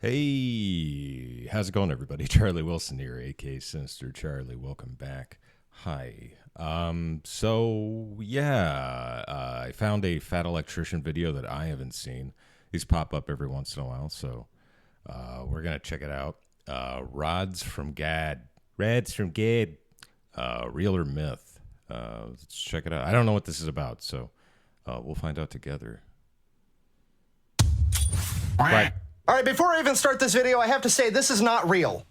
Hey, how's it going, everybody? Charlie Wilson here, aka Sinister Charlie. Welcome back. Hi. I found a fat electrician video that I haven't seen. These pop up every once in a while, so we're gonna check it out. Rods from Gad. Real or myth? Let's check it out. I don't know what this is about, so we'll find out together. Right. All right, before I even start this video, I have to say this is not real.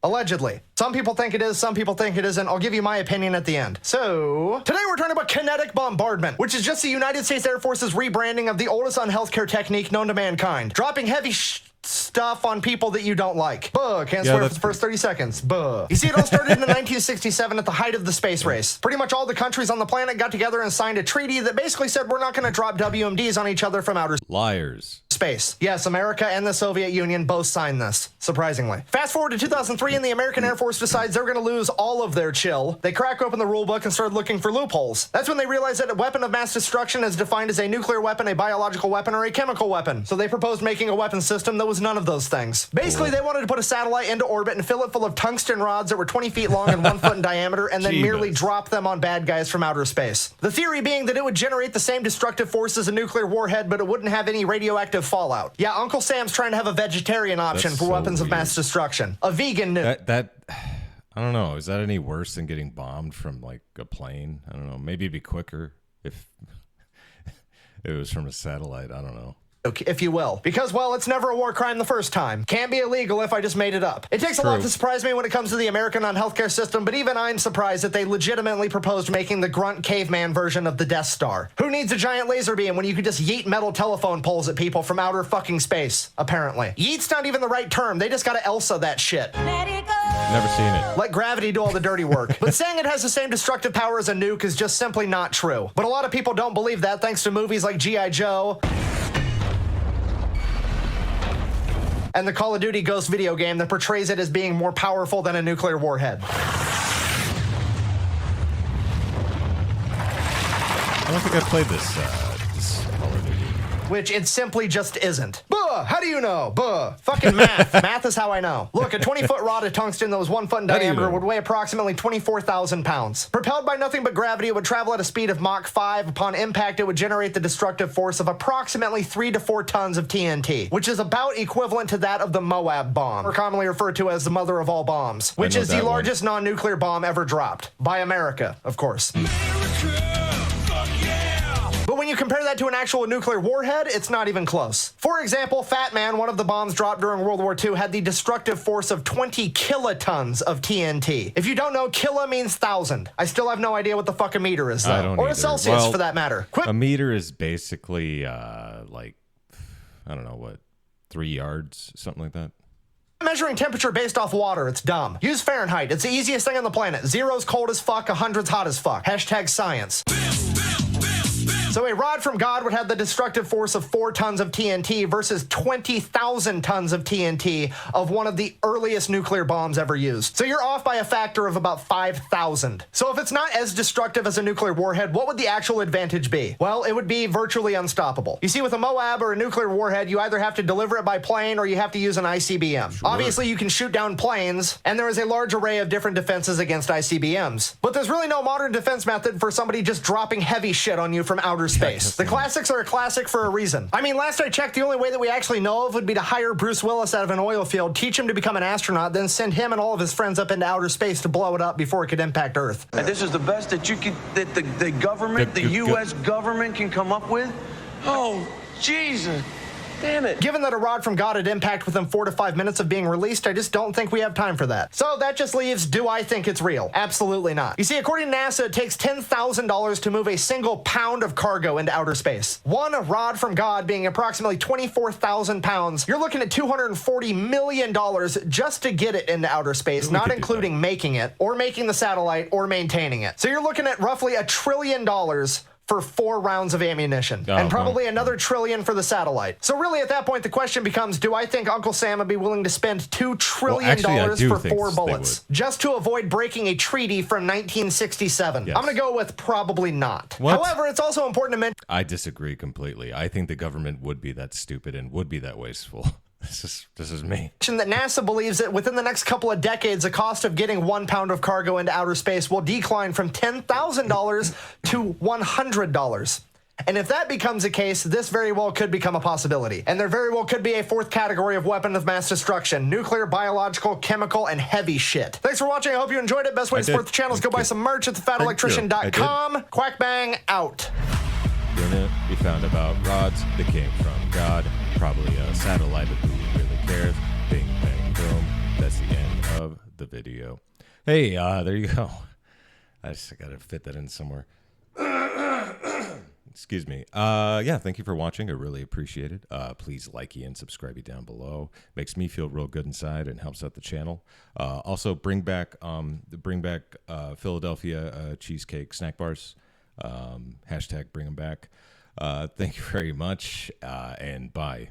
Allegedly. Some people think it is, some people think it isn't. I'll give you my opinion at the end. So, today we're talking about kinetic bombardment, which is just the United States Air Force's rebranding of the oldest unhealthcare technique known to mankind. Dropping heavy stuff on people that you don't like. Buh, can't swear for the first 30 seconds. Buh. You see, it all started in 1967 at the height of the space race. Pretty much all the countries on the planet got together and signed a treaty that basically said we're not going to drop WMDs on each other from outer Liars. space. Yes, America and the Soviet Union both signed this, surprisingly. Fast forward to 2003 and the American Air Force decides they're going to lose all of their chill. They crack open the rule book and start looking for loopholes. That's when they realize that a weapon of mass destruction is defined as a nuclear weapon, a biological weapon, or a chemical weapon. So they proposed making a weapon system that was none of those things. Basically, they wanted to put a satellite into orbit and fill it full of tungsten rods that were 20 feet long and 1 foot in diameter, and then merely drop them on bad guys from outer space. The theory being that it would generate the same destructive force as a nuclear warhead, but it wouldn't have any radioactive fallout. Yeah, Uncle Sam's trying to have a vegetarian option for weapons of mass destruction. A vegan nuke. I don't know. Is that any worse than getting bombed from, like, a plane? I don't know. Maybe it'd be quicker if it was from a satellite. I don't know. If you will. Because, well, it's never a war crime the first time. Can't be illegal if I just made it up. It takes a lot to surprise me when it comes to the American healthcare system, but even I'm surprised that they legitimately proposed making the grunt caveman version of the Death Star. Who needs a giant laser beam when you could just yeet metal telephone poles at people from outer fucking space, apparently? Yeet's not even the right term. They just gotta Elsa that shit. Let it go. Never seen it. Let gravity do all the dirty work. But saying it has the same destructive power as a nuke is just simply not true. But a lot of people don't believe that thanks to movies like G.I. Joe and the Call of Duty Ghost video game that portrays it as being more powerful than a nuclear warhead. I don't think I played this Call of Duty. Which it simply just isn't. Buh! How do you know? Buh! Fucking math. Math is how I know. Look, a 20-foot rod of tungsten that was 1 foot in diameter would weigh approximately 24,000 pounds. Propelled by nothing but gravity, it would travel at a speed of Mach 5. Upon impact, it would generate the destructive force of approximately 3 to 4 tons of TNT, which is about equivalent to that of the Moab bomb, or commonly referred to as the mother of all bombs, which is the largest non-nuclear bomb ever dropped. By America, of course. But when you compare that to an actual nuclear warhead, it's not even close. For example, Fat Man, one of the bombs dropped during World War II, had the destructive force of 20 kilotons of TNT. If you don't know, kilo means 1,000. I still have no idea what the fuck a meter is, though. I don't or either. a Celsius, for that matter. A meter is basically, like, I don't know, what, 3 yards, something like that? Measuring temperature based off water, it's dumb. Use Fahrenheit. It's the easiest thing on the planet. 0's cold as fuck, 100's hot as fuck. Hashtag science. So a rod from God would have the destructive force of 4 tons of TNT versus 20,000 tons of TNT of one of the earliest nuclear bombs ever used. So you're off by a factor of about 5,000. So if it's not as destructive as a nuclear warhead, what would the actual advantage be? Well, it would be virtually unstoppable. You see, with a Moab or a nuclear warhead, you either have to deliver it by plane or you have to use an ICBM. Sure. Obviously, you can shoot down planes, and there is a large array of different defenses against ICBMs. But there's really no modern defense method for somebody just dropping heavy shit on you from outer space. The classics are a classic for a reason. I mean, last I checked, the only way that we actually know of would be to hire Bruce Willis out of an oil field, teach him to become an astronaut, then send him and all of his friends up into outer space to blow it up before it could impact Earth. And this is the best that you could, that the government, the U.S. government can come up with? Oh, Jesus. Damn it. Given that a rod from God had impact within 4 to 5 minutes of being released, I just don't think we have time for that. So that just leaves, do I think it's real? Absolutely not. You see, according to NASA, it takes $10,000 to move a single pound of cargo into outer space. One rod from God being approximately 24,000 pounds, you're looking at $240 million just to get it into outer space, not including making it, or making the satellite, or maintaining it. So you're looking at roughly $1 trillion for 4 rounds of ammunition, and probably another $1 trillion for the satellite. So really, at that point, the question becomes, do I think Uncle Sam would be willing to spend $2 trillion for 4 bullets just to avoid breaking a treaty from 1967? Yes. I'm going to go with probably not. What? However, it's also important to mention... I disagree completely. I think the government would be that stupid and would be that wasteful. This is me. That NASA believes that within the next couple of decades, the cost of getting 1 pound of cargo into outer space will decline from $10,000 to $100. And if that becomes the case, this very well could become a possibility. And there very well could be a fourth category of weapon of mass destruction: nuclear, biological, chemical, and heavy shit. Thanks for watching. I hope you enjoyed it. Best way to support the channel is go buy some merch at thefatelectrician.com. Quack bang out. The internet we found about rods that came from God, probably a satellite, but who really cares? Bing, bang, boom. That's the end of the video. Hey, there you go. I gotta fit that in somewhere. Excuse me. Yeah, thank you for watching. I really appreciate it. Please like and subscribe down below. Makes me feel real good inside and helps out the channel. Also, bring back Philadelphia cheesecake snack bars. Hashtag bring them back. Thank you very much, and bye.